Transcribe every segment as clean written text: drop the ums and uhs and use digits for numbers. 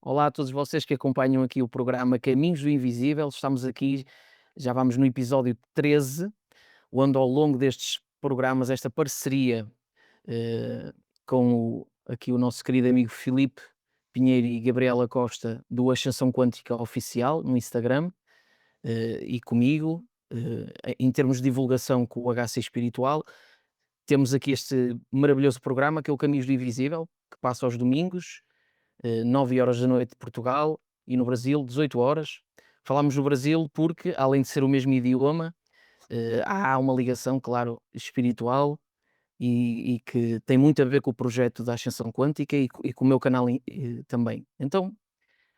Olá a todos vocês que acompanham aqui o programa Caminhos do Invisível. Estamos aqui, já vamos no episódio 13, onde ao longo destes programas, esta parceria eh, com aqui o nosso querido amigo Filipe Pinheiro e Gabriela Costa do Ascensão Quântica Oficial no Instagram e comigo, em termos de divulgação com o HC Espiritual, temos aqui este maravilhoso programa que é o Caminhos do Invisível, que passa aos domingos 9 horas da noite de Portugal e no Brasil 18 horas. Falámos do Brasil porque, além de ser o mesmo idioma, há uma ligação, claro, espiritual e que tem muito a ver com o projeto da Ascensão Quântica e com o meu canal também. Então,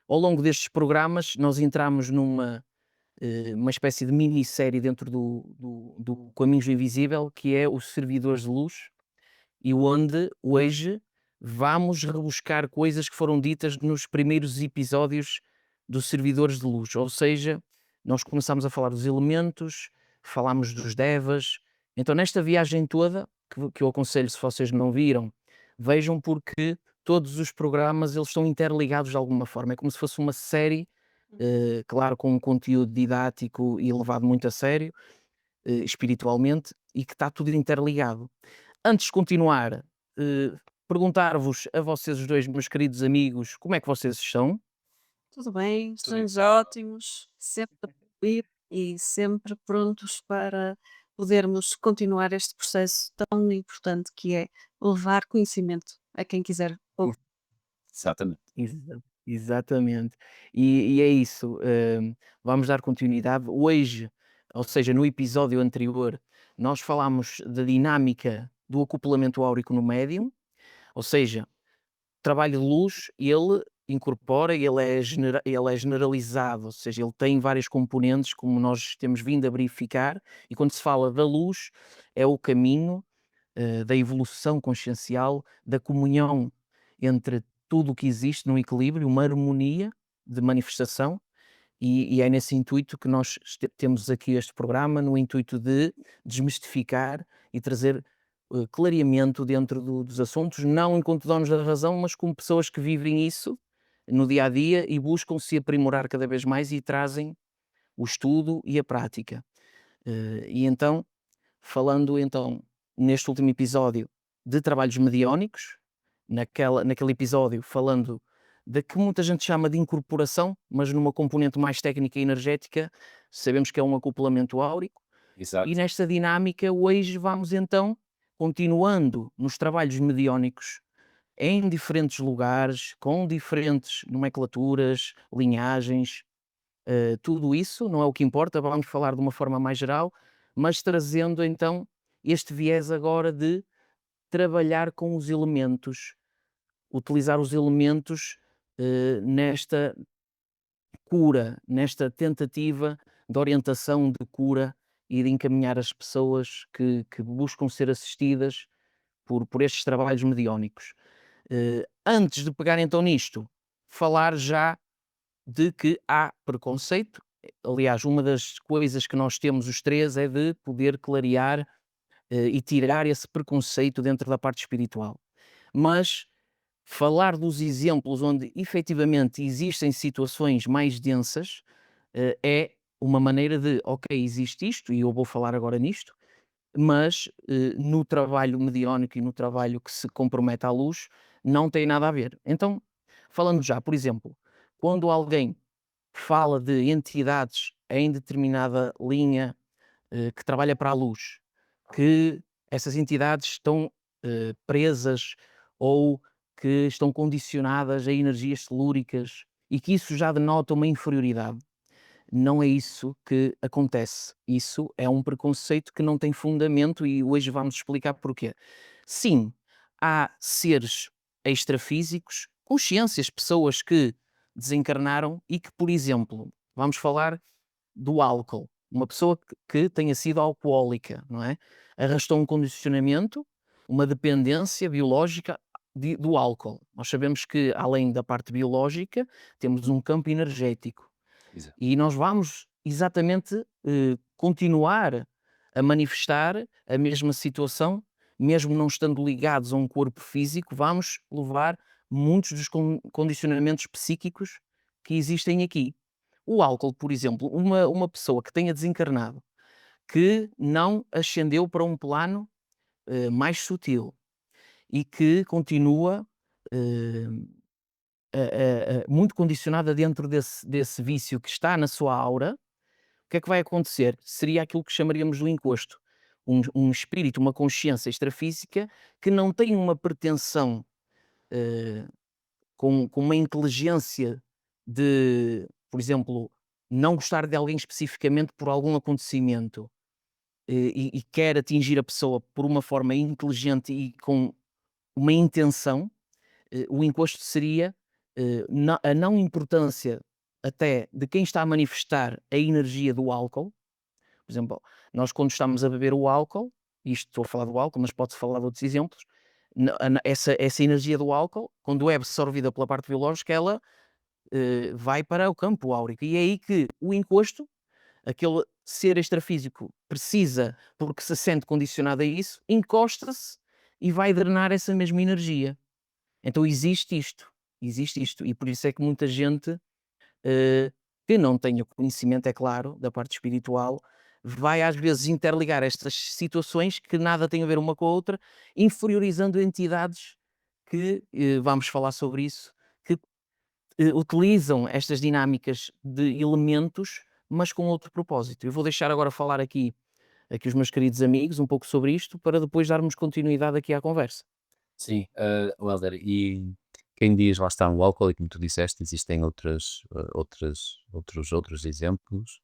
ao longo destes programas, nós entramos numa uma espécie de minissérie dentro do Caminhos do Invisível, que é os Servidores de Luz, e onde hoje vamos rebuscar coisas que foram ditas nos primeiros episódios dos Servidores de Luz, ou seja, nós começámos a falar dos elementos, falámos dos devas. Então nesta viagem toda, que eu aconselho, se vocês não viram, vejam, porque todos os programas eles estão interligados de alguma forma, é como se fosse uma série, claro, com um conteúdo didático e levado muito a sério, espiritualmente, e que está tudo interligado. Antes de continuar, perguntar-vos a vocês os 2, meus queridos amigos, como é que vocês estão? Tudo bem, Tudo estamos impecável. ótimos, sempre a evoluir e sempre prontos para podermos continuar este processo tão importante que é levar conhecimento a quem quiser ouvir. Exatamente. Exatamente. E é isso, vamos dar continuidade. Hoje, ou seja, no episódio anterior, nós falámos da dinâmica do acoplamento áurico no médium, ou seja, trabalho de luz, ele incorpora, ele é generalizado, ou seja, ele tem várias componentes, como nós temos vindo a verificar, e quando se fala da luz, é o caminho, da evolução consciencial, da comunhão entre tudo o que existe num equilíbrio, uma harmonia de manifestação, e é nesse intuito que nós temos aqui este programa, no intuito de desmistificar e trazer clareamento dentro dos assuntos, não enquanto donos da razão, mas como pessoas que vivem isso no dia a dia e buscam se aprimorar cada vez mais e trazem o estudo e a prática. E então, falando então neste último episódio de trabalhos mediónicos, naquele episódio falando da que muita gente chama de incorporação, mas numa componente mais técnica e energética, sabemos que é um acoplamento áurico, e Exato. nesta dinâmica hoje vamos então, continuando nos trabalhos mediónicos, em diferentes lugares, com diferentes nomenclaturas, linhagens, tudo isso não é o que importa, vamos falar de uma forma mais geral, mas trazendo então este viés agora de trabalhar com os elementos, utilizar os elementos nesta cura, nesta tentativa de orientação de cura e de encaminhar as pessoas que buscam ser assistidas por estes trabalhos mediónicos. Antes de pegar então nisto, falar já de que há preconceito. Aliás, uma das coisas que nós temos os três é de poder clarear e tirar esse preconceito dentro da parte espiritual. Mas falar dos exemplos onde efetivamente existem situações mais densas é uma maneira de, ok, existe isto e eu vou falar agora nisto, mas no trabalho mediónico e no trabalho que se compromete à luz não tem nada a ver. Então, falando já, por exemplo, quando alguém fala de entidades em determinada linha que trabalha para a luz, que essas entidades estão presas ou que estão condicionadas a energias telúricas e que isso já denota uma inferioridade. Não é isso que acontece. Isso é um preconceito que não tem fundamento e hoje vamos explicar porquê. Sim, há seres extrafísicos, consciências, pessoas que desencarnaram e que, por exemplo, vamos falar do álcool. Uma pessoa que tenha sido alcoólica, não é? Arrastou um condicionamento, uma dependência biológica do álcool. Nós sabemos que, além da parte biológica, temos um campo energético. Exato. E nós vamos exatamente continuar a manifestar a mesma situação, mesmo não estando ligados a um corpo físico, vamos levar muitos dos condicionamentos psíquicos que existem aqui. O álcool, por exemplo, uma pessoa que tenha desencarnado, que não ascendeu para um plano mais sutil e que continua eh, muito condicionada dentro desse vício que está na sua aura, o que é que vai acontecer? Seria aquilo que chamaríamos do encosto. Um espírito, uma consciência extrafísica que não tem uma pretensão eh, com uma inteligência de, por exemplo, não gostar de alguém especificamente por algum acontecimento e quer atingir a pessoa por uma forma inteligente e com uma intenção, o encosto seria a não importância até de quem está a manifestar a energia do álcool. Por exemplo, nós quando estamos a beber o álcool, isto estou a falar do álcool, mas pode-se falar de outros exemplos, essa energia do álcool, quando é absorvida pela parte biológica, ela vai para o campo áurico. E é aí que o encosto, aquele ser extrafísico, precisa, porque se sente condicionado a isso, encosta-se e vai drenar essa mesma energia. Então existe isto, e por isso é que muita gente que não tem o conhecimento, é claro, da parte espiritual, vai às vezes interligar estas situações que nada têm a ver uma com a outra, inferiorizando entidades que, vamos falar sobre isso, que utilizam estas dinâmicas de elementos, mas com outro propósito. Eu vou deixar agora falar aqui os meus queridos amigos um pouco sobre isto, para depois darmos continuidade aqui à conversa. Sim, Helder, e quem diz lá está o álcool, e como tu disseste, existem outros exemplos.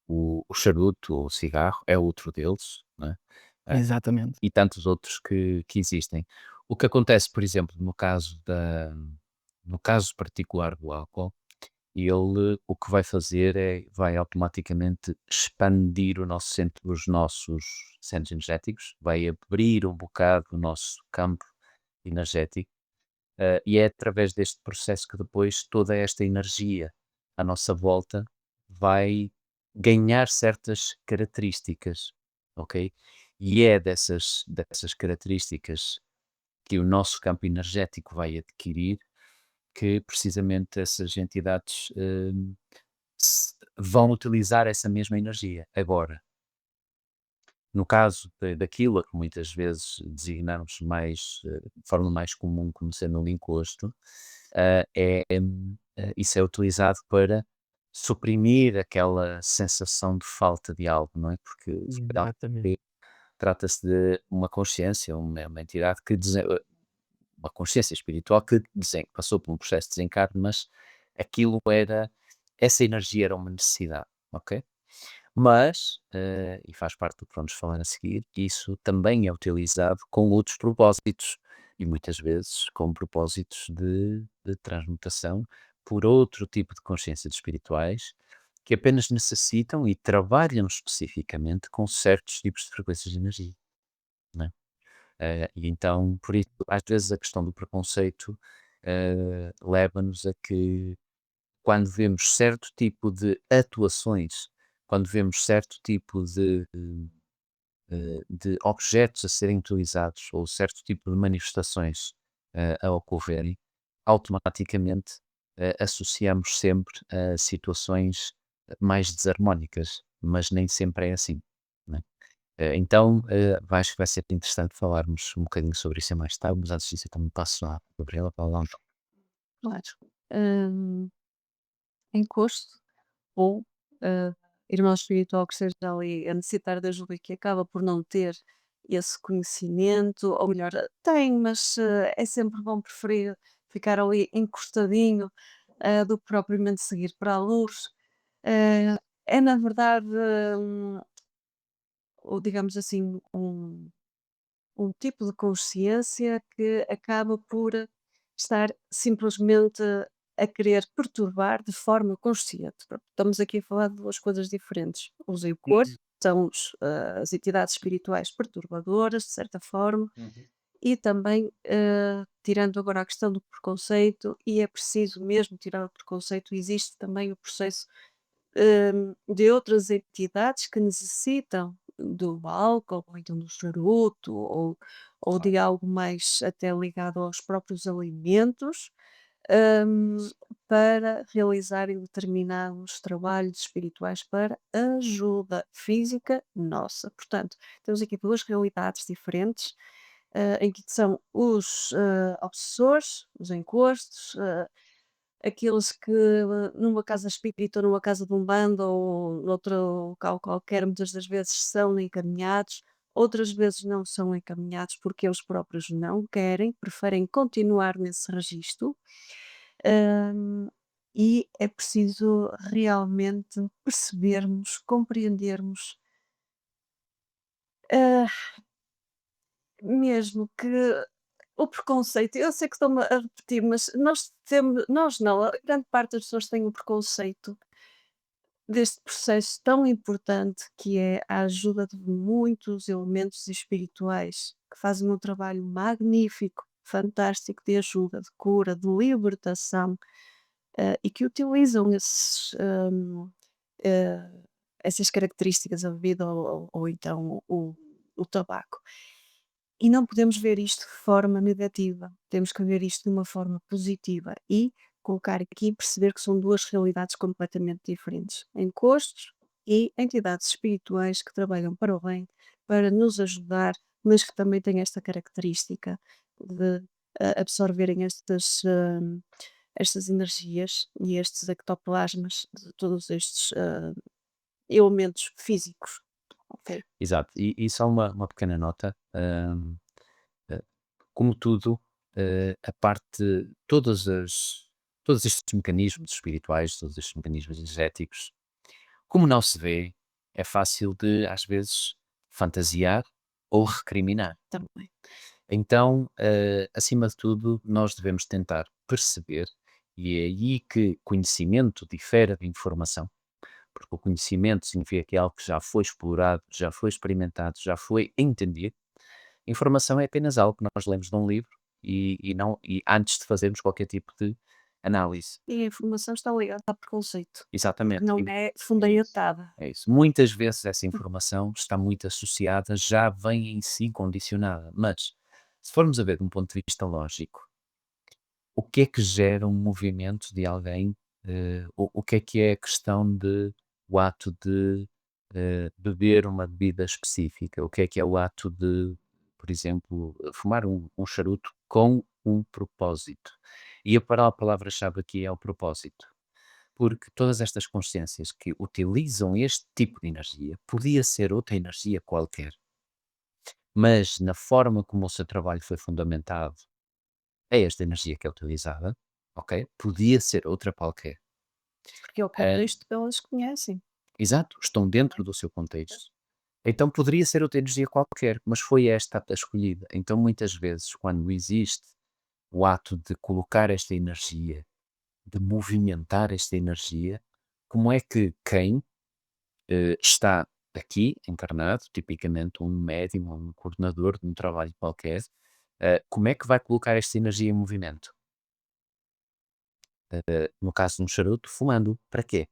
O charuto ou o cigarro é outro deles, não é? Ah, Exatamente. e tantos outros que existem. O que acontece, por exemplo, no caso particular do álcool, ele o que vai fazer é, vai automaticamente expandir os nossos centros energéticos, vai abrir um bocado o nosso campo energético, e é através deste processo que depois toda esta energia à nossa volta vai ganhar certas características, ok? E é dessas características que o nosso campo energético vai adquirir que precisamente essas entidades vão utilizar essa mesma energia. Agora, no caso daquilo a que muitas vezes designamos mais, de forma mais comum como sendo um encosto, isso é utilizado para suprimir aquela sensação de falta de algo, não é? Porque se calhar, Exatamente. trata-se de uma consciência, uma entidade uma consciência espiritual que passou por um processo de desencarne, mas essa energia era uma necessidade, ok? Mas, e faz parte do que vamos falar a seguir, isso também é utilizado com outros propósitos, e muitas vezes com propósitos de transmutação por outro tipo de consciências espirituais que apenas necessitam e trabalham especificamente com certos tipos de frequências de energia, né? E então, por isso, às vezes a questão do preconceito, leva-nos a que quando vemos certo tipo de atuações, quando vemos certo tipo de objetos a serem utilizados ou certo tipo de manifestações, a ocorrerem, automaticamente, associamos sempre a situações mais desarmónicas, mas nem sempre é assim, né? Então, acho que vai ser interessante falarmos um bocadinho sobre isso em mais tarde, mas antes disso eu também passo à Gabriela para ela. Claro. Hum, encosto ou, hã, irmão espiritual que esteja ali a necessitar de ajuda e que acaba por não ter esse conhecimento, ou melhor, tem, mas, é sempre bom preferir ficar ali encostadinho, do que propriamente seguir para a luz. É na verdade, ou digamos assim, um tipo de consciência que acaba por estar simplesmente a querer perturbar de forma consciente. Pronto, estamos aqui a falar de duas coisas diferentes. Os cor Uhum, são as entidades espirituais perturbadoras, de certa forma, uhum. e também, tirando agora a questão do preconceito, e é preciso mesmo tirar o preconceito, existe também o processo de outras entidades que necessitam do álcool, ou então do charuto, ou Claro. de algo mais até ligado aos próprios alimentos, hum, para realizarem determinados trabalhos espirituais para ajuda física nossa. Portanto, temos aqui 2 realidades diferentes, em que são os, obsessores, os encostos, aqueles que numa casa espírita ou numa casa de umbanda ou noutro local qualquer, muitas das vezes são encaminhados, outras vezes não são encaminhados porque eles próprios não querem, preferem continuar nesse registro. Hum, e é preciso realmente percebermos, compreendermos, ah, mesmo que o preconceito, eu sei que estou-me a repetir, mas nós não, a grande parte das pessoas tem o preconceito deste processo tão importante que é a ajuda de muitos elementos espirituais que fazem um trabalho magnífico, fantástico de ajuda, de cura, de libertação, e que utilizam eh, essas características, a bebida ou então o tabaco. E não podemos ver isto de forma negativa, temos que ver isto de uma forma positiva e colocar aqui e perceber que são 2 realidades completamente diferentes. Encostos e entidades espirituais que trabalham para o bem, para nos ajudar, mas que também têm esta característica de, absorverem estas energias e estes ectoplasmas de todos estes, elementos físicos. Ok. Exato. E só uma pequena nota, eh, como tudo, a parte todos estes mecanismos espirituais, todos estes mecanismos energéticos, como não se vê, é fácil de, às vezes, fantasiar ou recriminar. Também. Então, acima de tudo, nós devemos tentar perceber, e é aí que conhecimento difere de informação, porque o conhecimento significa que é algo que já foi explorado, já foi experimentado, já foi entendido. Informação é apenas algo que nós lemos de um livro e antes de fazermos qualquer tipo de análise. E a informação está ligada a preconceito, porque Exatamente. não é fundamentada. É isso. Muitas vezes essa informação está muito associada, já vem em si condicionada. Mas, se formos a ver de um ponto de vista lógico, o que é que gera um movimento de alguém? O que é a questão de o ato de beber uma bebida específica? O que é o ato de, por exemplo, fumar um charuto com um propósito? E a palavra-chave aqui é o propósito. Porque todas estas consciências que utilizam este tipo de energia, podia ser outra energia qualquer, mas na forma como o seu trabalho foi fundamentado, é esta energia que é utilizada, ok? Podia ser outra qualquer. Porque é o Ah, contexto que elas conhecem. exato, estão dentro do seu contexto. Então poderia ser outra energia qualquer, mas foi esta a escolhida. Então muitas vezes, quando existe o ato de colocar esta energia, de movimentar esta energia, como é que quem está aqui encarnado, tipicamente um médium ou um coordenador de um trabalho qualquer, como é que vai colocar esta energia em movimento? No caso de um charuto, fumando. Para quê?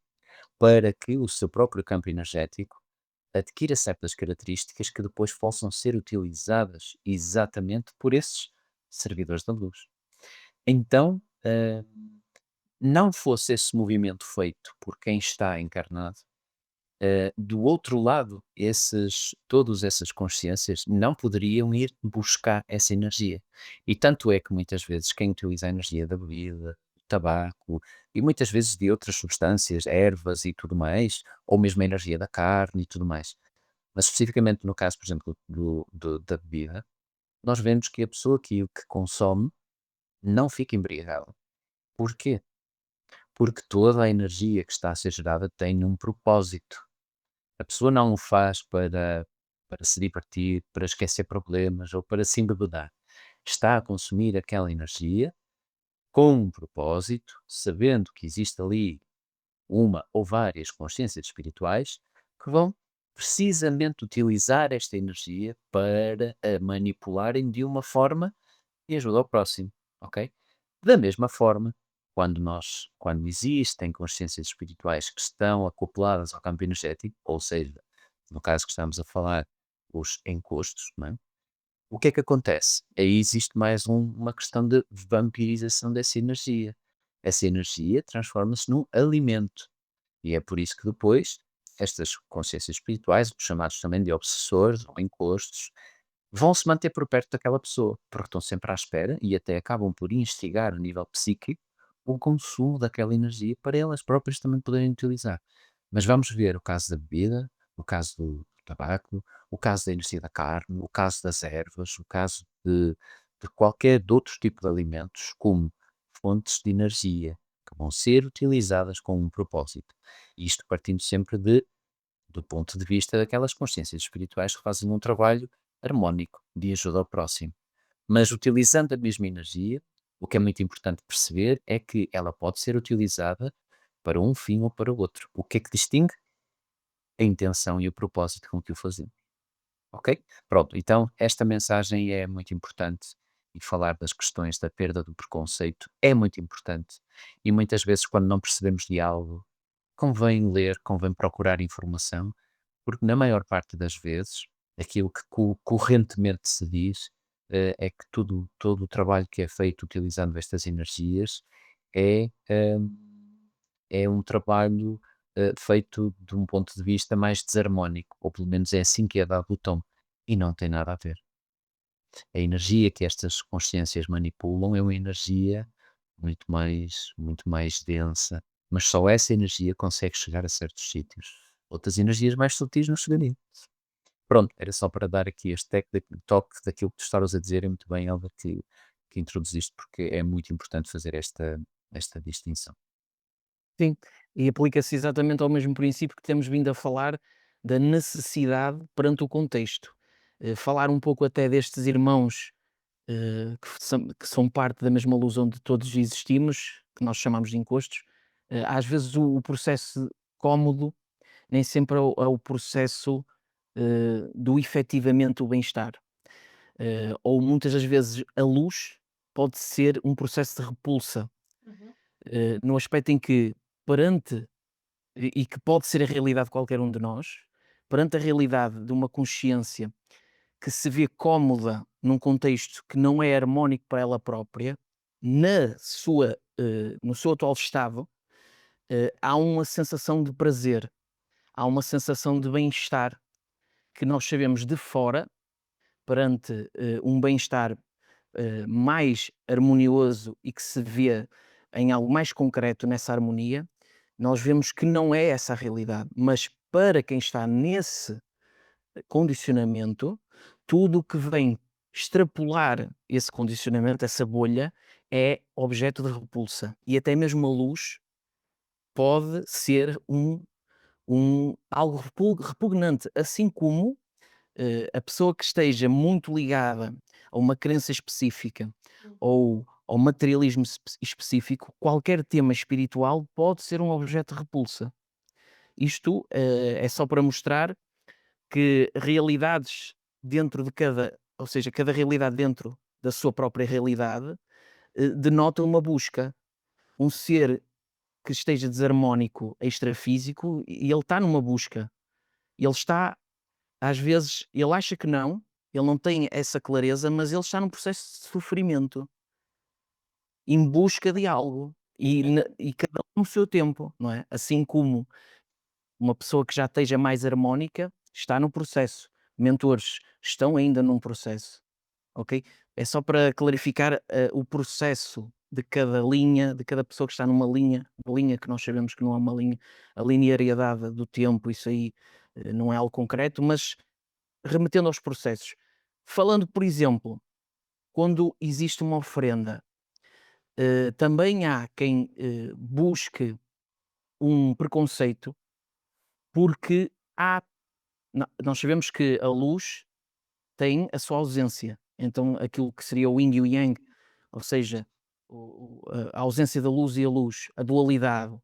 Para que o seu próprio campo energético adquira certas características que depois possam ser utilizadas exatamente por esses servidores da luz. Então, não fosse esse movimento feito por quem está encarnado, do outro lado, todas essas consciências não poderiam ir buscar essa energia. E tanto é que muitas vezes quem utiliza a energia da bebida, do tabaco e muitas vezes de outras substâncias, ervas e tudo mais, ou mesmo a energia da carne e tudo mais. Mas especificamente no caso, por exemplo, da bebida, nós vemos que a pessoa que o que consome não fica embriagada. Porquê? Porque toda a energia que está a ser gerada tem um propósito. A pessoa não o faz para se divertir, para esquecer problemas ou para se embebedar. Está a consumir aquela energia com um propósito, sabendo que existe ali uma ou várias consciências espirituais que vão precisamente utilizar esta energia para a manipularem de uma forma que ajuda ao próximo, ok? Da mesma forma, quando existem consciências espirituais que estão acopladas ao campo energético, ou seja, no caso que estamos a falar, os encostos, não é? O que é que acontece? Aí existe mais uma questão de vampirização dessa energia. Essa energia transforma-se num alimento. E é por isso que depois estas consciências espirituais, chamados também de obsessores ou encostos, vão se manter por perto daquela pessoa, porque estão sempre à espera e até acabam por instigar a nível psíquico o consumo daquela energia para elas próprias também poderem utilizar. Mas vamos ver o caso da bebida, o caso do tabaco, o caso da energia da carne, o caso das ervas, o caso de qualquer de outro tipo de alimentos como fontes de energia que vão ser utilizadas com um propósito. Isto partindo sempre do ponto de vista daquelas consciências espirituais que fazem um trabalho harmónico de ajuda ao próximo. Mas utilizando a mesma energia, o que é muito importante perceber é que ela pode ser utilizada para um fim ou para o outro. O que é que distingue? A intenção e o propósito com que o fazemos. Ok? Pronto, então esta mensagem é muito importante e falar das questões da perda do preconceito é muito importante. E muitas vezes, quando não percebemos de algo, convém ler, convém procurar informação, porque na maior parte das vezes, aquilo que correntemente se diz, é que todo o trabalho que é feito utilizando estas energias é, é um trabalho feito de um ponto de vista mais desarmónico, ou pelo menos é assim que é dado o tom, e não tem nada a ver. A energia que estas consciências manipulam é uma energia muito mais densa, mas só essa energia consegue chegar a certos sítios. Outras energias mais sutis não chegariam. Pronto, era só para dar aqui este toque daquilo que tu estavas a dizer, e muito bem, Elva, que introduziste, porque é muito importante fazer esta distinção. Sim, e aplica-se exatamente ao mesmo princípio que temos vindo a falar da necessidade perante o contexto. Falar um pouco até destes irmãos que são parte da mesma luz onde todos existimos, que nós chamamos de encostos. Às vezes o processo cómodo nem sempre é o processo do efetivamente o bem-estar. Ou muitas das vezes a luz pode ser um processo de repulsa, Uhum. no aspecto em que perante e que pode ser a realidade de qualquer um de nós, perante a realidade de uma consciência que se vê cómoda num contexto que não é harmónico para ela própria, no seu atual estado, há uma sensação de prazer, há uma sensação de bem-estar que nós sabemos de fora, perante um bem-estar mais harmonioso e que se vê em algo mais concreto nessa harmonia, nós vemos que não é essa a realidade, mas para quem está nesse condicionamento, tudo o que vem extrapolar esse condicionamento, essa bolha, é objeto de repulsa. E até mesmo a luz pode ser algo repugnante, assim como a pessoa que esteja muito ligada a uma crença específica Uhum. ou ao materialismo específico, qualquer tema espiritual pode ser um objeto de repulsa. Isto é só para mostrar que realidades dentro de cada, ou seja, cada realidade dentro da sua própria realidade, denota uma busca. Um ser que esteja desarmónico extrafísico, e ele está numa busca. Ele está, às vezes, ele acha que não, ele não tem essa clareza, mas ele está num processo de sofrimento, em busca de algo. E cada um no seu tempo, não é? Assim como uma pessoa que já esteja mais harmónica está no processo. Mentores estão ainda num processo, ok? É só para clarificar o processo de cada linha, de cada pessoa que está numa linha, uma linha que nós sabemos que não é uma linha, a linearidade do tempo, isso aí não é algo concreto, mas remetendo aos processos. Falando, por exemplo, quando existe uma oferenda, também há quem busque um preconceito, porque nós sabemos que a luz tem a sua ausência. Então, aquilo que seria o yin e o yang, ou seja, a ausência da luz e a luz, a dualidade,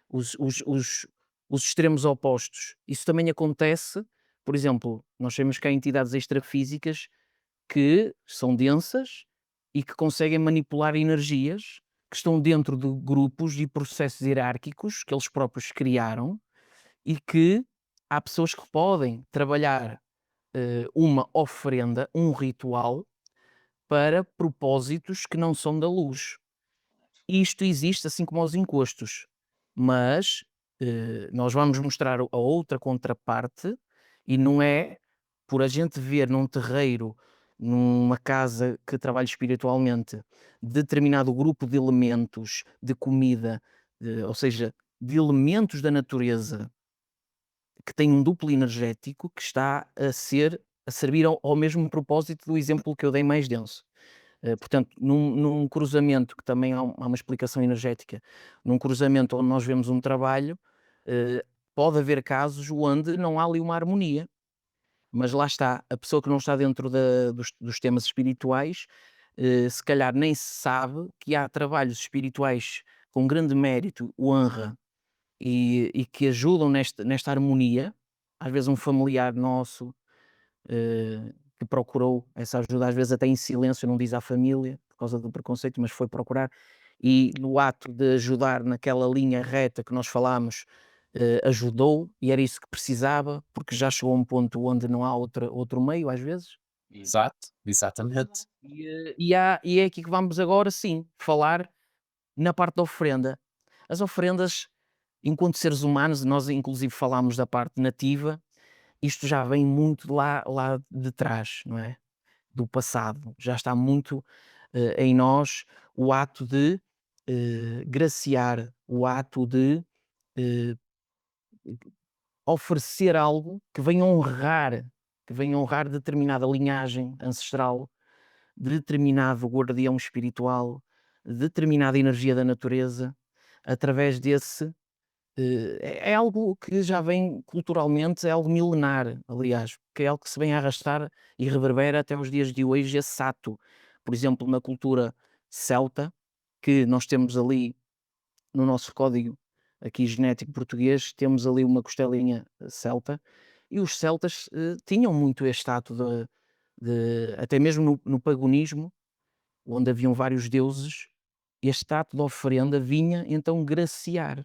os, os, os, os extremos opostos. Isso também acontece, por exemplo, nós sabemos que há entidades extrafísicas que são densas e que conseguem manipular energias que estão dentro de grupos e processos hierárquicos que eles próprios criaram e que há pessoas que podem trabalhar uma oferenda, um ritual, para propósitos que não são da luz. Isto existe assim como aos encostos, mas nós vamos mostrar a outra contraparte, e não é por a gente ver num terreiro, numa casa que trabalha espiritualmente, determinado grupo de elementos de comida, ou seja, de elementos da natureza que tem um duplo energético que está a servir ao mesmo propósito do exemplo que eu dei mais denso. Portanto, num cruzamento que também há uma explicação energética, num cruzamento onde nós vemos um trabalho, pode haver casos onde não há ali uma harmonia, mas lá está, a pessoa que não está dentro dos temas espirituais, se calhar nem sabe que há trabalhos espirituais com grande mérito, honra e que ajudam nesta harmonia. Às vezes um familiar nosso que procurou essa ajuda, às vezes até em silêncio, não diz à família, por causa do preconceito, mas foi procurar, e no ato de ajudar naquela linha reta que nós falámos, ajudou, e era isso que precisava, porque já chegou a um ponto onde não há outro meio, às vezes. Exato, exatamente. E é aqui que vamos agora sim falar na parte da oferenda. As oferendas, enquanto seres humanos, nós inclusive falámos da parte nativa, isto já vem muito lá de trás, não é? Do passado. Já está muito em nós o ato de graciar, o ato de eh, oferecer algo que venha honrar determinada linhagem ancestral, determinado guardião espiritual, determinada energia da natureza, através desse. É algo que já vem culturalmente, é algo milenar, aliás, que é algo que se vem a arrastar e reverbera até os dias de hoje, esse ato. Por exemplo, na cultura celta, que nós temos ali no nosso código aqui genético português, temos ali uma costelinha celta, e os celtas tinham muito este ato até mesmo no paganismo, onde haviam vários deuses, este ato de oferenda vinha então graciar.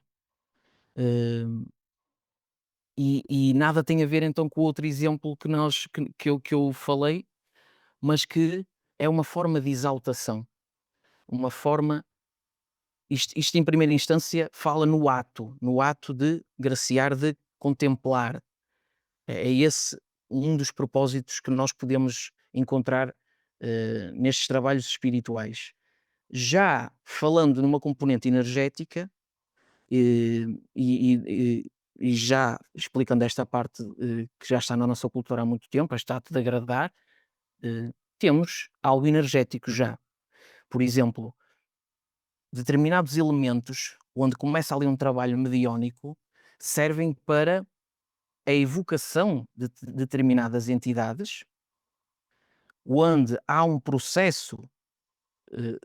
Eh, e nada tem a ver então com o outro exemplo que eu falei, mas que é uma forma de exaltação, uma forma. Isto em primeira instância fala no ato de graciar, de contemplar. É esse um dos propósitos que nós podemos encontrar nestes trabalhos espirituais. Já falando numa componente energética, eh, e, e- e já explicando esta parte que já está na nossa cultura há muito tempo, este ato de agradar, temos algo energético já. Por exemplo, determinados elementos, onde começa ali um trabalho mediónico, servem para a evocação de determinadas entidades, onde há um processo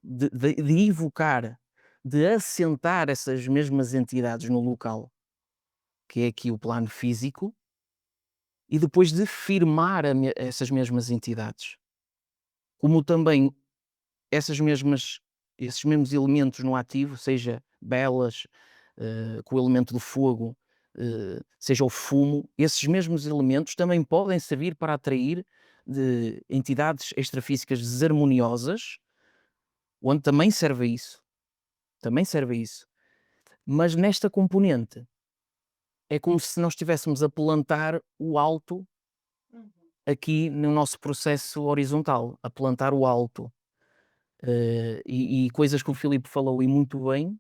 de evocar, de assentar essas mesmas entidades no local, que é aqui o plano físico, e depois de firmar essas mesmas entidades. Como também essas mesmas, esses mesmos elementos no ativo, seja velas, com o elemento do fogo, seja o fumo, esses mesmos elementos também podem servir para atrair de entidades extrafísicas desarmoniosas, onde também serve a isso. Mas nesta componente, é como se nós estivéssemos a plantar o alto aqui no nosso processo horizontal, a plantar o alto. E coisas que o Filipe falou e muito bem,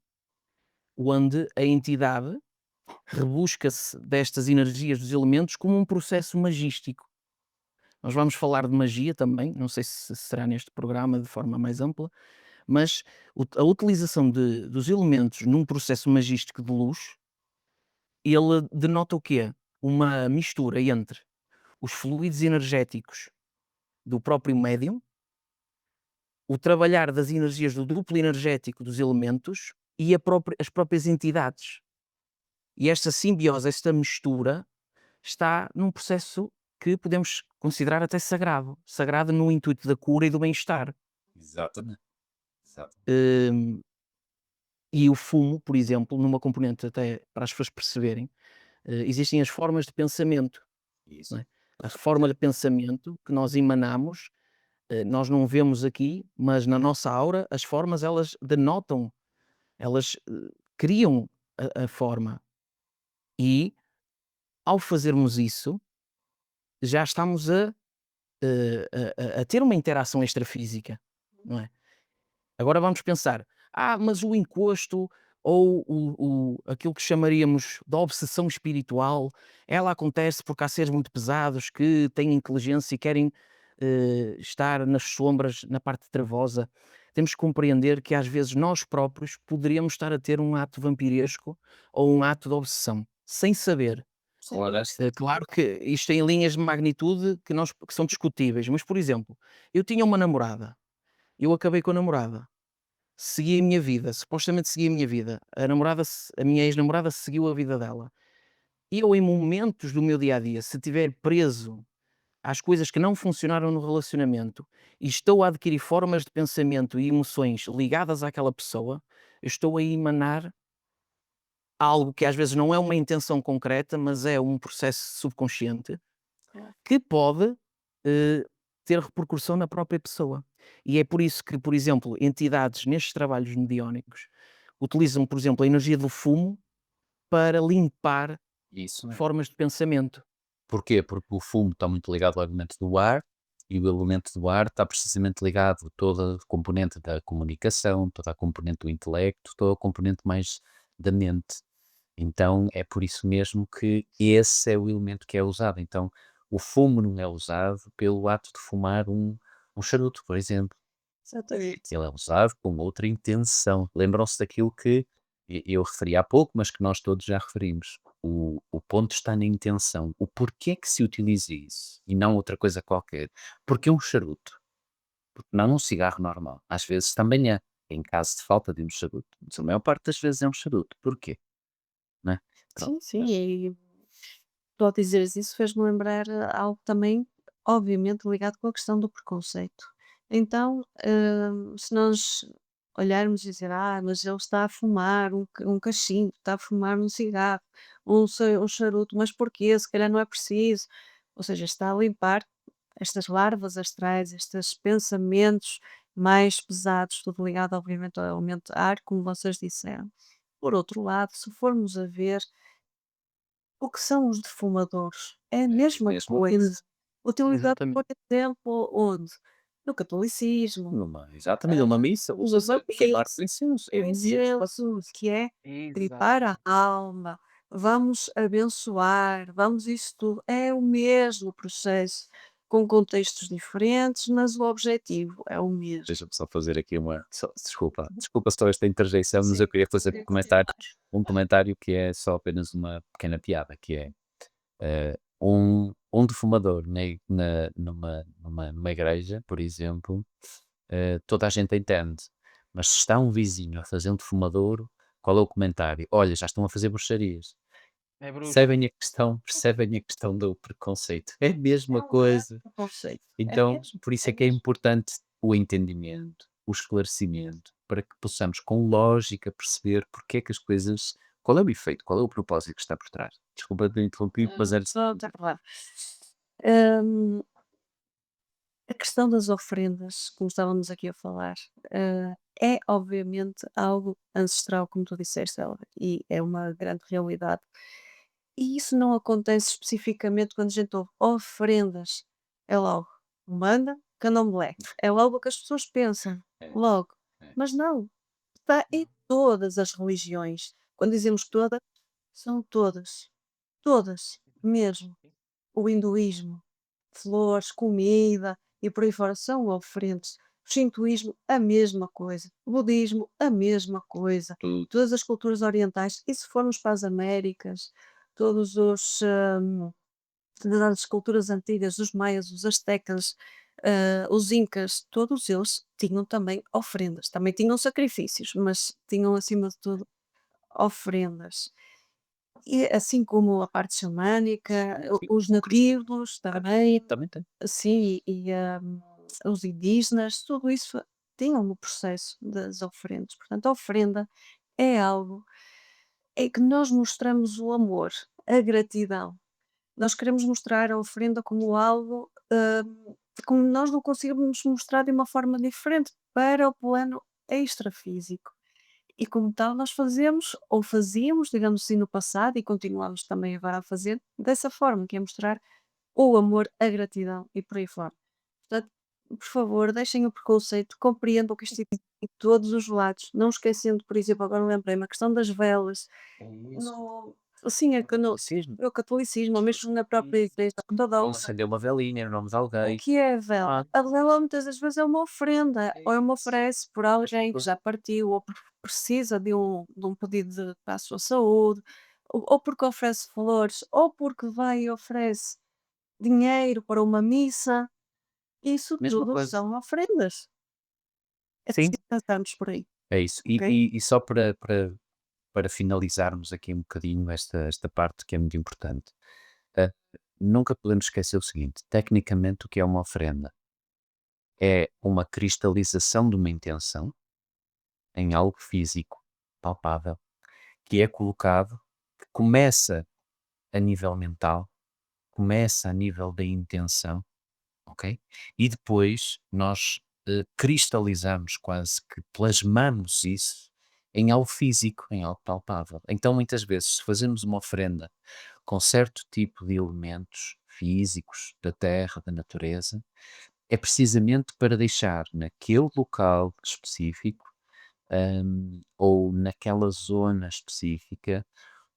onde a entidade rebusca-se destas energias dos elementos como um processo magístico. Nós vamos falar de magia também, não sei se será neste programa de forma mais ampla, mas a utilização dos elementos num processo magístico de luz, ele denota o quê? Uma mistura entre os fluidos energéticos do próprio médium, o trabalhar das energias do duplo energético dos elementos e as próprias entidades. E esta simbiose, esta mistura, está num processo que podemos considerar até sagrado. Sagrado no intuito da cura e do bem-estar. Exatamente. Exato. Hum, E o fumo, por exemplo, numa componente até para as pessoas perceberem, existem as formas de pensamento, Isso. não é? A forma de pensamento que nós emanamos, nós não vemos aqui, mas na nossa aura as formas elas denotam, elas, criam a forma e, ao fazermos isso, já estamos a ter uma interação extrafísica, não é? Agora vamos pensar: "Ah, mas o encosto ou aquilo que chamaríamos da obsessão espiritual, ela acontece porque há seres muito pesados que têm inteligência e querem, estar nas sombras, na parte trevosa". Temos que compreender que às vezes nós próprios poderíamos estar a ter um ato vampiresco ou um ato de obsessão, sem saber. Ora, Claro que isto tem linhas de magnitude que são discutíveis, mas, por exemplo, eu tinha uma namorada, eu acabei com a namorada. Segui a minha vida, supostamente segui a minha vida. A minha ex-namorada seguiu a vida dela. E eu, em momentos do meu dia a dia, se estiver preso às coisas que não funcionaram no relacionamento e estou a adquirir formas de pensamento e emoções ligadas àquela pessoa, eu estou a emanar algo que às vezes não é uma intenção concreta, mas é um processo subconsciente Claro. que pode eh, ter repercussão na própria pessoa. E é por isso que, por exemplo, entidades nestes trabalhos mediónicos utilizam, por exemplo, a energia do fumo para limpar isso mesmo. formas de pensamento. Porquê? Porque o fumo está muito ligado ao elemento do ar e o elemento do ar está precisamente ligado a toda a componente da comunicação, toda a componente do intelecto, toda a componente mais da mente. Então é por isso mesmo que esse é o elemento que é usado. Então o fumo não é usado pelo ato de fumar um charuto, por exemplo. Exatamente. Ele é usado com outra intenção. Lembram-se daquilo que eu referi há pouco, mas que nós todos já referimos. O ponto está na intenção. O porquê que se utiliza isso e não outra coisa qualquer. Porque um charuto, porque não um cigarro normal. Às vezes também é, em caso de falta de um charuto. Mas a maior parte das vezes é um charuto. Porquê? Não é? Pronto. Sim, sim, e tu ao dizeres isso fez-me lembrar algo também, obviamente, ligado com a questão do preconceito. Então, se nós olharmos e dizer, mas ele está a fumar um cachimbo, está a fumar um cigarro, um charuto, mas porquê? Se calhar não é preciso. Ou seja, está a limpar estas larvas astrais, estes pensamentos mais pesados, tudo ligado, obviamente, ao elemento ar, como vocês disseram. Por outro lado, se formos a ver o que são os defumadores? É a mesma Mesmo coisa, utilizado, por Exatamente. exemplo, onde? No catolicismo, exatamente, numa missa, usa-se numa a queimar missa, incenso. o É mesmo. incenso, que é gripar a Exatamente. alma, vamos abençoar, vamos isso tudo. É o mesmo processo, com contextos diferentes, mas o objetivo é o mesmo. Deixa-me só fazer aqui desculpa só esta interjeição, mas Sim, eu queria fazer sim, sim. um comentário que é só apenas uma pequena piada, que é, um defumador numa igreja, por exemplo, toda a gente entende, mas se está um vizinho a fazer um defumador, qual é o comentário? "Olha, já estão a fazer bruxarias". É bruxo. Percebem a questão do preconceito? É a mesma É coisa. preconceito. É Então, mesmo, por isso é é que é mesmo. importante o entendimento, o esclarecimento, para que possamos com lógica perceber porque é que as coisas, qual é o efeito, qual é o propósito que está por trás. Desculpa ter interrompido, mas era Só está claro. Hum, A questão das ofrendas, como estávamos aqui a falar, é obviamente algo ancestral, como tu disseste, Elva, e é uma grande realidade. E isso não acontece especificamente quando a gente ouve ofrendas. É logo manda, candomblé. É logo o que as pessoas pensam. é, Logo. é. Mas não. Está em todas as religiões. Quando dizemos todas, são todas. Todas. Mesmo. O hinduísmo, flores, comida e por aí fora são oferentes. O shintoísmo, a mesma coisa. O budismo, a mesma coisa. Tudo. Todas as culturas orientais, e se formos para as Américas, todos todas as culturas antigas, os maias, os astecas, os incas, todos eles tinham também ofrendas. Também tinham sacrifícios, mas tinham acima de tudo ofrendas. E assim como a parte xamânica, Sim, os nativos também, também tem. sim, os indígenas, tudo isso tinham no processo das ofrendas. Portanto, a ofrenda é algo é que nós mostramos o amor. a gratidão. Nós queremos mostrar a oferenda como algo, como nós não conseguimos mostrar de uma forma diferente para o plano extrafísico. E como tal, nós fazemos ou fazíamos, digamos assim, no passado e continuamos também agora a fazer dessa forma, que é mostrar o amor, a gratidão e por aí fora. Portanto, por favor, deixem o preconceito, compreendam que isto existe em todos os lados, não esquecendo, por exemplo, agora lembrei-me, a questão das velas, É isso. no, sim, é que Catolicismo. no catolicismo, ou mesmo na própria igreja Ou ortodoxa, acender uma velinha em nome de o alguém. que é a vela? Ah, A vela muitas das vezes é uma ofrenda, é ou é uma isso. oferece por alguém que já partiu, ou porque precisa de um pedido para a sua saúde, ou porque oferece flores, ou porque vai e oferece dinheiro para uma missa. Isso Mesma tudo coisa. são ofrendas. É Sim, preciso pensarmos por aí, é isso. E, ok? e, e só para finalizarmos aqui um bocadinho esta parte que é muito importante, ah, nunca podemos esquecer o seguinte: tecnicamente, o que é uma oferenda? É uma cristalização de uma intenção em algo físico, palpável, que é colocado, que começa a nível mental, começa a nível da intenção, ok? E depois nós cristalizamos, quase que plasmamos isso em algo físico, em algo palpável. Então, muitas vezes, se fazemos uma oferenda com certo tipo de elementos físicos da terra, da natureza, é precisamente para deixar naquele local específico, ou naquela zona específica,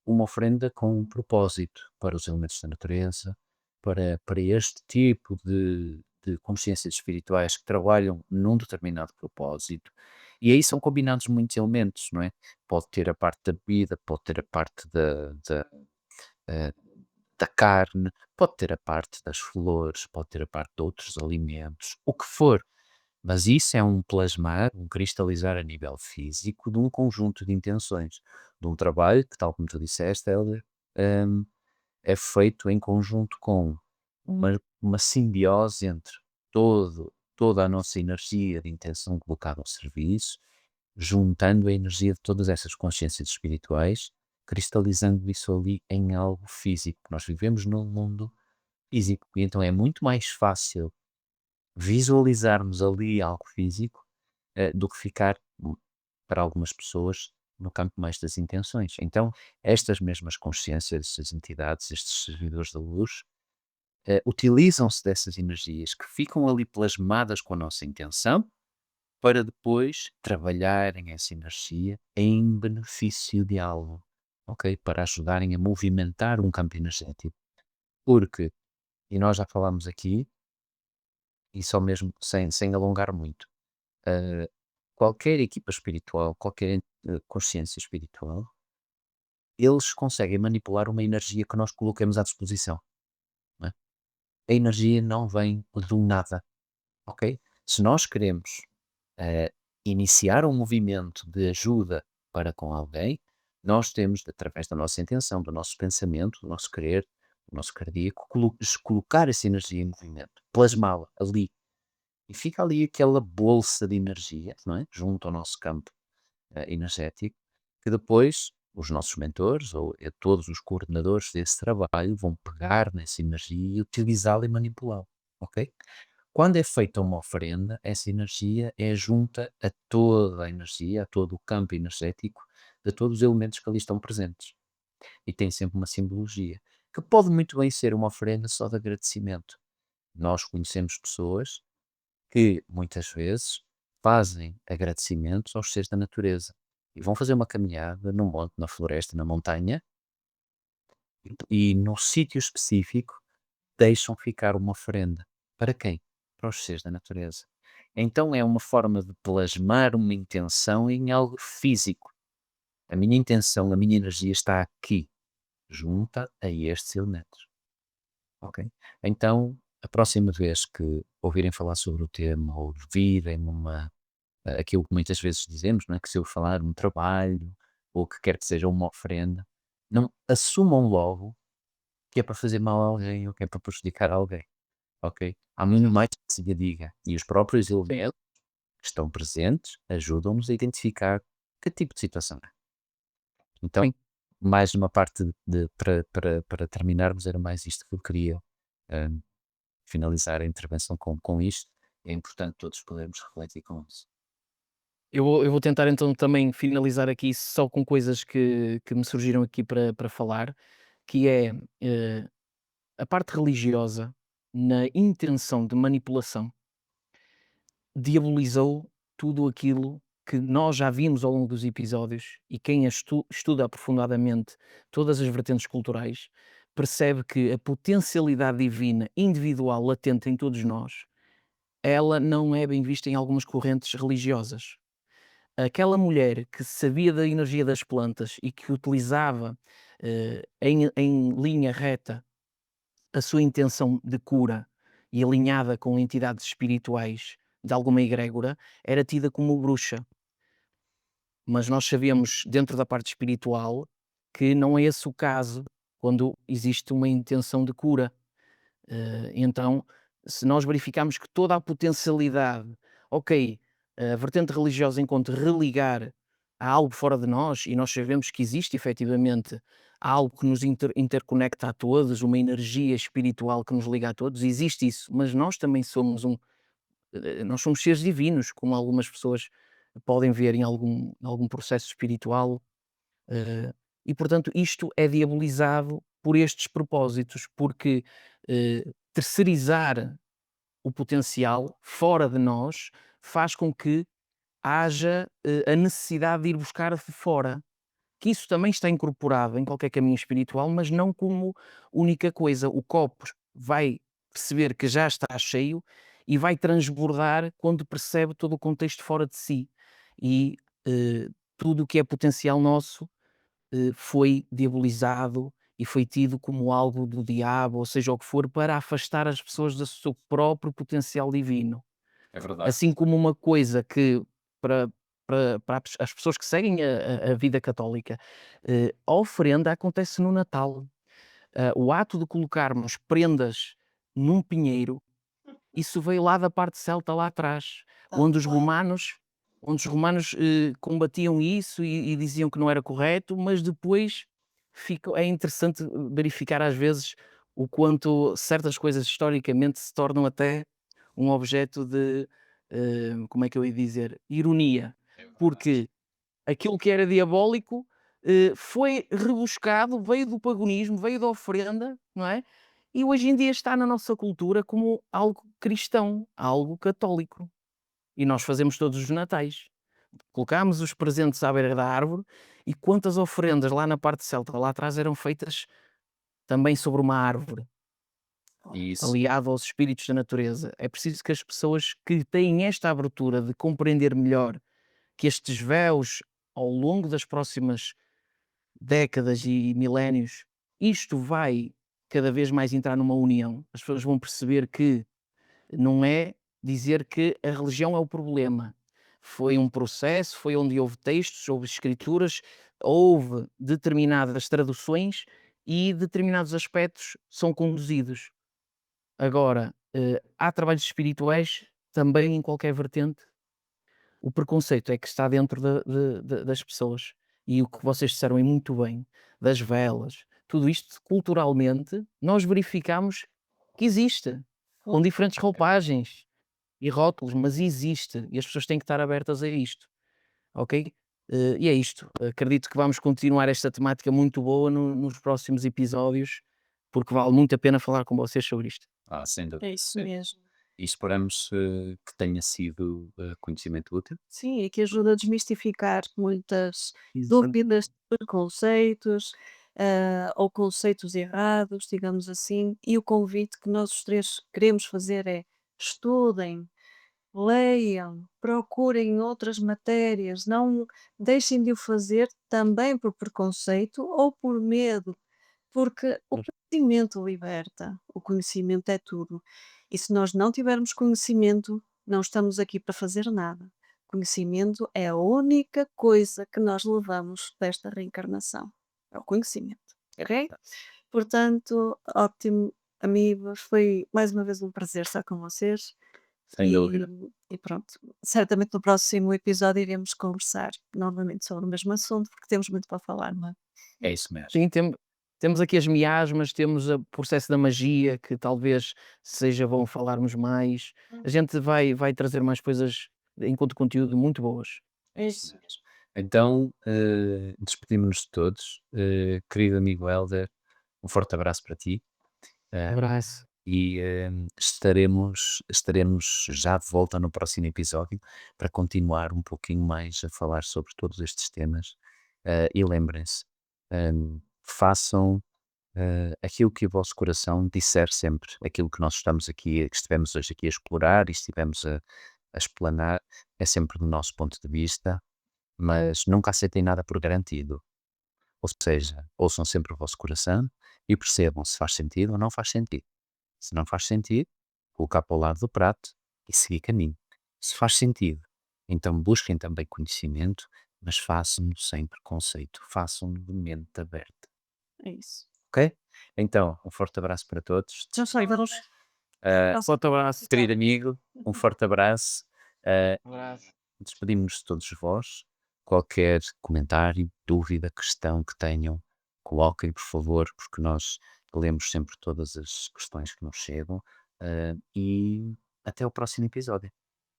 uma oferenda com um propósito para os elementos da natureza, para este tipo de consciências espirituais que trabalham num determinado propósito. E aí são combinados muitos elementos, não é? Pode ter a parte da bebida, pode ter a parte eh, da carne, pode ter a parte das flores, pode ter a parte de outros alimentos, o que for. Mas isso é um plasmar, um cristalizar a nível físico de um conjunto de intenções, de um trabalho que, tal como tu disseste, Helder, hum, é feito em conjunto com uma simbiose entre toda a nossa energia de intenção colocada ao serviço, juntando a energia de todas essas consciências espirituais, cristalizando isso ali em algo físico. Nós vivemos num mundo físico e então é muito mais fácil visualizarmos ali algo físico, do que ficar, para algumas pessoas, no campo mais das intenções. Então, estas mesmas consciências, estas entidades, estes servidores da luz, utilizam-se dessas energias que ficam ali plasmadas com a nossa intenção, para depois trabalharem essa energia em benefício de algo, ok? Para ajudarem a movimentar um campo energético. Porque, e nós já falámos aqui, e só mesmo sem alongar muito, eh, qualquer equipa espiritual, qualquer consciência espiritual, eles conseguem manipular uma energia que nós coloquemos à disposição, não é? A energia não vem do nada, ok? Se nós queremos iniciar um movimento de ajuda para com alguém, nós temos, através da nossa intenção, do nosso pensamento, do nosso querer, do nosso cardíaco, colocar essa energia em movimento, plasmá-la ali. E fica ali aquela bolsa de energia, não é? Junto ao nosso campo energético, que depois os nossos mentores ou todos os coordenadores desse trabalho vão pegar nessa energia e utilizá-la e manipulá-la, ok? Quando é feita uma oferenda, essa energia é junta a toda a energia, a todo o campo energético de todos os elementos que ali estão presentes. E tem sempre uma simbologia, que pode muito bem ser uma oferenda só de agradecimento. Nós conhecemos pessoas que muitas vezes fazem agradecimentos aos seres da natureza e vão fazer uma caminhada no monte, na floresta, na montanha e num sítio específico deixam ficar uma oferenda. Para quem? Para os seres da natureza. Então é uma forma de plasmar uma intenção em algo físico. A minha intenção, a minha energia está aqui, junta a estes elementos. Ok? Então, a próxima vez que ouvirem falar sobre o tema ou virem aquilo que muitas vezes dizemos, não é? Que se eu falar um trabalho ou que quer que seja uma oferenda, não assumam logo que é para fazer mal a alguém ou que é para prejudicar alguém, ok? Há muito mais que se lhe diga e os próprios elementos que estão presentes ajudam-nos a identificar que tipo de situação é. Então, mais numa parte para terminarmos, era mais isto que eu queria hum, finalizar a intervenção com isto. É importante todos podermos refletir com isso. Eu vou tentar então também finalizar aqui só com coisas que me surgiram aqui para falar, que é a parte religiosa, na intenção de manipulação, diabolizou tudo aquilo que nós já vimos ao longo dos episódios, e quem estuda aprofundadamente todas as vertentes culturais percebe que a potencialidade divina individual latente em todos nós, ela não é bem vista em algumas correntes religiosas. Aquela mulher que sabia da energia das plantas e que utilizava em linha reta a sua intenção de cura e alinhada com entidades espirituais de alguma egrégora, era tida como bruxa. Mas nós sabemos, dentro da parte espiritual, que não é esse o caso quando existe uma intenção de cura. Então, se nós verificarmos que toda a potencialidade, ok, a vertente religiosa enquanto religar a algo fora de nós, e nós sabemos que existe efetivamente algo que nos interconecta a todos, uma energia espiritual que nos liga a todos, existe isso, mas nós também somos nós somos seres divinos, como algumas pessoas podem ver em algum processo espiritual, eh, e portanto isto é diabolizado por estes propósitos, porque terceirizar o potencial fora de nós faz com que haja a necessidade de ir buscar de fora. Que isso também está incorporado em qualquer caminho espiritual, mas não como única coisa. O copo vai perceber que já está cheio e vai transbordar quando percebe todo o contexto fora de si. E tudo o que é potencial nosso foi diabolizado e foi tido como algo do diabo, ou seja o que for, para afastar as pessoas do seu próprio potencial divino. É verdade. Assim como uma coisa que para as pessoas que seguem a vida católica, a oferenda acontece no Natal. O ato de colocarmos prendas num pinheiro, isso veio lá da parte celta lá atrás, Tal onde os qual. romanos combatiam isso e diziam que não era correto, mas depois é interessante verificar às vezes o quanto certas coisas historicamente se tornam até um objeto de, como é que eu ia dizer, ironia, É verdade. porque aquilo que era diabólico, foi rebuscado, veio do paganismo, veio da oferenda, não é? E hoje em dia está na nossa cultura como algo cristão, algo católico. E nós fazemos todos os natais. Colocámos os presentes à beira da árvore, e quantas oferendas lá na parte celta, lá atrás, eram feitas também sobre uma árvore, E isso, aliado aos espíritos da natureza. É preciso que as pessoas que têm esta abertura de compreender melhor que estes véus, ao longo das próximas décadas e milénios, isto vai cada vez mais entrar numa união. As pessoas vão perceber que não é dizer que a religião é o problema. Foi um processo, foi onde houve textos, houve escrituras, houve determinadas traduções e determinados aspectos são conduzidos. Agora, há trabalhos espirituais também em qualquer vertente. O preconceito é que está dentro das pessoas. E o que vocês disseram e muito bem, das velas, tudo isto culturalmente, nós verificamos que existe, com diferentes roupagens e rótulos, mas existe, e as pessoas têm que estar abertas a isto, ok? E é isto. Acredito que vamos continuar esta temática muito boa nos próximos episódios, porque vale muito a pena falar com vocês sobre isto. sem dúvida. É isso mesmo. E esperamos que tenha sido conhecimento útil. Sim, e que ajuda a desmistificar muitas Exato. dúvidas, preconceitos, ou conceitos errados, digamos assim. E o convite que nós os 3 queremos fazer é: estudem, leiam, procurem outras matérias, não deixem de o fazer também por preconceito ou por medo, porque o conhecimento liberta, o conhecimento é tudo. E se nós não tivermos conhecimento, não estamos aqui para fazer nada. Conhecimento é a única coisa que nós levamos desta reencarnação. É o conhecimento. Ok? Portanto, ótimo, amigos. Foi mais uma vez um prazer estar com vocês. Sem dúvida. E pronto, certamente no próximo episódio iremos conversar novamente sobre o mesmo assunto, porque temos muito para falar, não é? É isso mesmo. Sim, temos aqui as miasmas, temos o processo da magia, que talvez seja bom falarmos mais. A gente vai trazer mais coisas enquanto conteúdo muito boas. É isso mesmo. Então, despedimos-nos de todos. Querido amigo Helder, um forte abraço para ti. Abraço. E estaremos já de volta no próximo episódio para continuar um pouquinho mais a falar sobre todos estes temas. E lembrem-se, façam aquilo que o vosso coração disser sempre, aquilo que nós estamos aqui, que estivemos hoje aqui a explorar e estivemos a explanar, é sempre do nosso ponto de vista, mas nunca aceitem nada por garantido. Ou seja, ouçam sempre o vosso coração e percebam se faz sentido ou não faz sentido. Se não faz sentido, colocar para o lado do prato e seguir caminho. Se faz sentido, então busquem também conhecimento, mas façam-no sem preconceito, façam-no de mente aberta, É isso. ok? Então, um forte abraço para todos. Tchau, tchau, e vamos. Forte abraço. Querido amigo, um forte abraço. Abraço. Despedimos-nos de todos vós. Qualquer comentário, dúvida, questão que tenham, coloquem, por favor, porque nós lemos sempre todas as questões que nos chegam. E até o próximo episódio.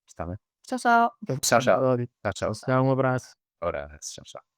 Está bem? Tchau, tchau. Tchau, tchau. Tchau, tchau. Tchau, um abraço. Ora, tchau, tchau.